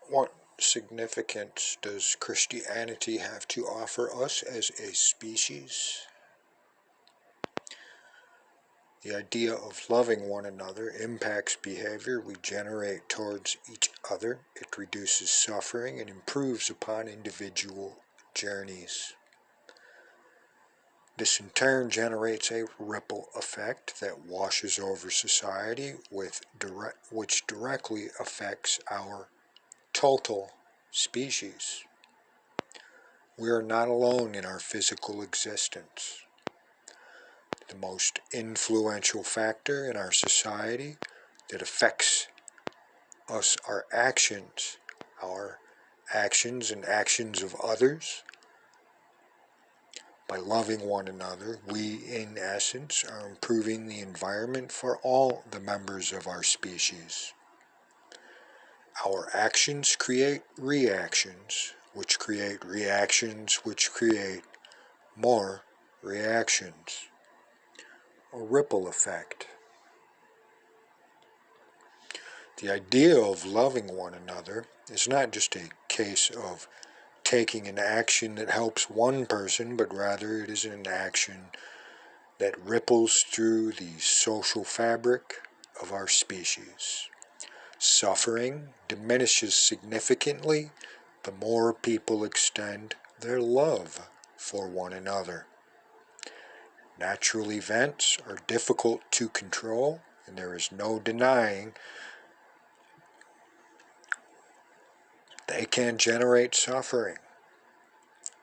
What significance does Christianity have to offer us as a species? The idea of loving one another impacts behavior we generate towards each other. It reduces suffering and improves upon individual journeys. This in turn generates a ripple effect that washes over society, which directly affects our total species. We are not alone in our physical existence. The most influential factor in our society that affects us are actions, our actions and actions of others. By loving one another, we in essence are improving the environment for all the members of our species. Our actions create reactions, which create reactions, which create more reactions. A ripple effect. The idea of loving one another is not just a case of taking an action that helps one person, but rather it is an action that ripples through the social fabric of our species. Suffering diminishes significantly the more people extend their love for one another. Natural events are difficult to control, and there is no denying they can generate suffering.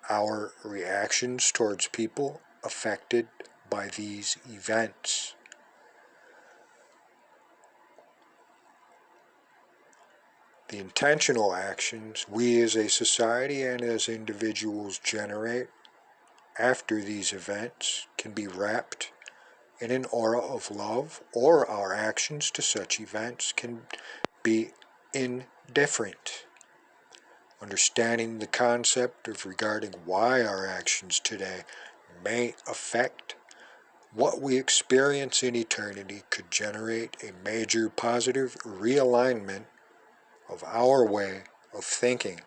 Our reactions towards people affected by these events. The intentional actions we as a society and as individuals generate after these events can be wrapped in an aura of love, or our actions to such events can be indifferent. Understanding the concept of regarding why our actions today may affect what we experience in eternity could generate a major positive realignment of our way of thinking.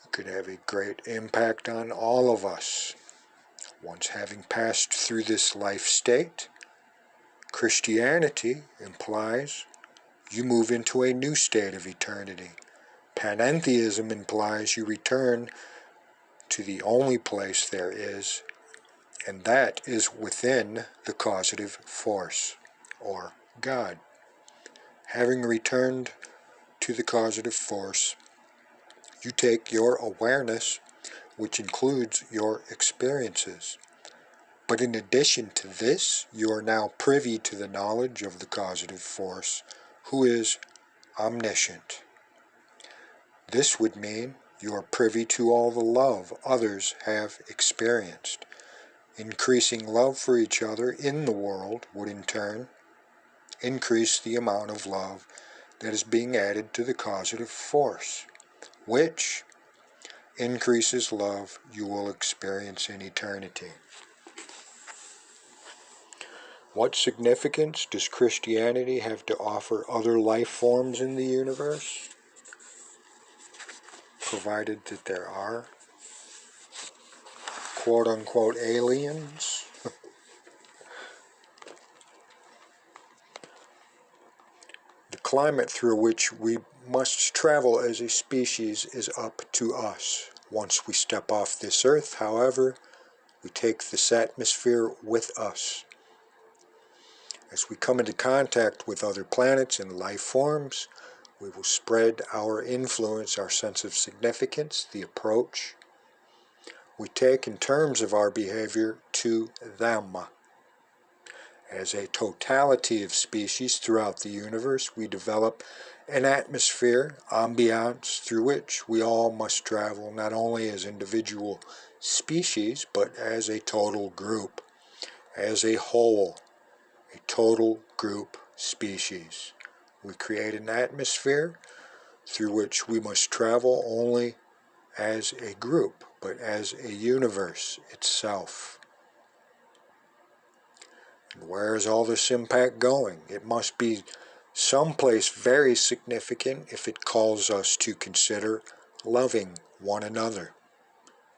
It could have a great impact on all of us. Once having passed through this life state, Christianity implies you move into a new state of eternity. Panentheism implies you return to the only place there is, and that is within the causative force, or God. Having returned to the causative force, you take your awareness, which includes your experiences. But in addition to this, you are now privy to the knowledge of the causative force, who is omniscient. This would mean you are privy to all the love others have experienced. Increasing love for each other in the world would in turn increase the amount of love that is being added to the causative force, which increases love you will experience in eternity. What significance does Christianity have to offer other life forms in the universe? Provided that there are quote-unquote aliens. The climate through which we must travel as a species is up to us. Once we step off this earth, however, we take this atmosphere with us. As we come into contact with other planets and life forms, we will spread our influence, our sense of significance, the approach we take in terms of our behavior to them. As a totality of species throughout the universe, we develop an atmosphere, ambiance, through which we all must travel, not only as individual species, but as a total group, as a whole, a total group species. We create an atmosphere through which we must travel only as a group, but as a universe itself. And where is all this impact going? It must be Someplace very significant if it calls us to consider loving one another,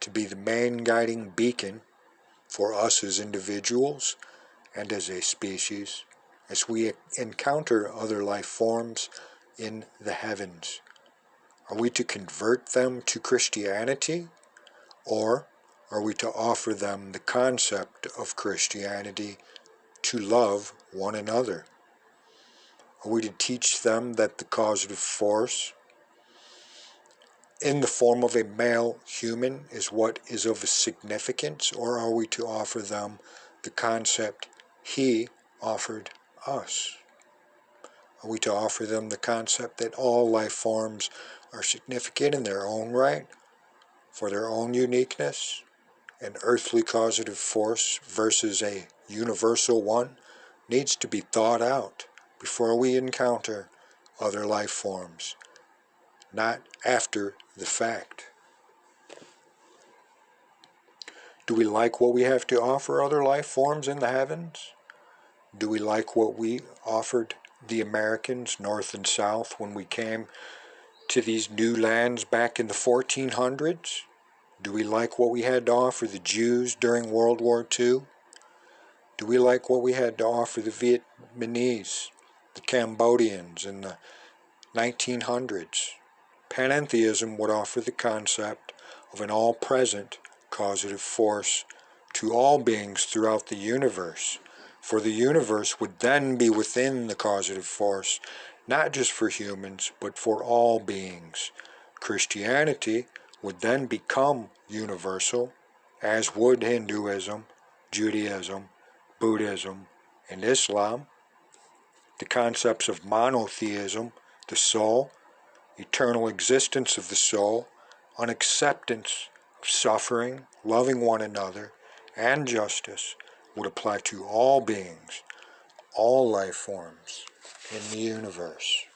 to be the main guiding beacon for us as individuals and as a species, as we encounter other life forms in the heavens. Are we to convert them to Christianity, or are we to offer them the concept of Christianity to love one another? Are we to teach them that the causative force in the form of a male human is what is of significance, or are we to offer them the concept he offered us? Are we to offer them the concept that all life forms are significant in their own right, for their own uniqueness? An earthly causative force versus a universal one needs to be thought out before we encounter other life forms, not after the fact. Do we like what we have to offer other life forms in the heavens? Do we like what we offered the Americans, North and South, when we came to these new lands back in the 1400s? Do we like what we had to offer the Jews during World War II? Do we like what we had to offer the Vietnamese, the Cambodians in the 1900s? Panentheism would offer the concept of an all-present causative force to all beings throughout the universe, for the universe would then be within the causative force, not just for humans, but for all beings. Christianity would then become universal, as would Hinduism, Judaism, Buddhism, and Islam. The concepts of monotheism, the soul, eternal existence of the soul, unacceptance of suffering, loving one another, and justice would apply to all beings, all life forms in the universe.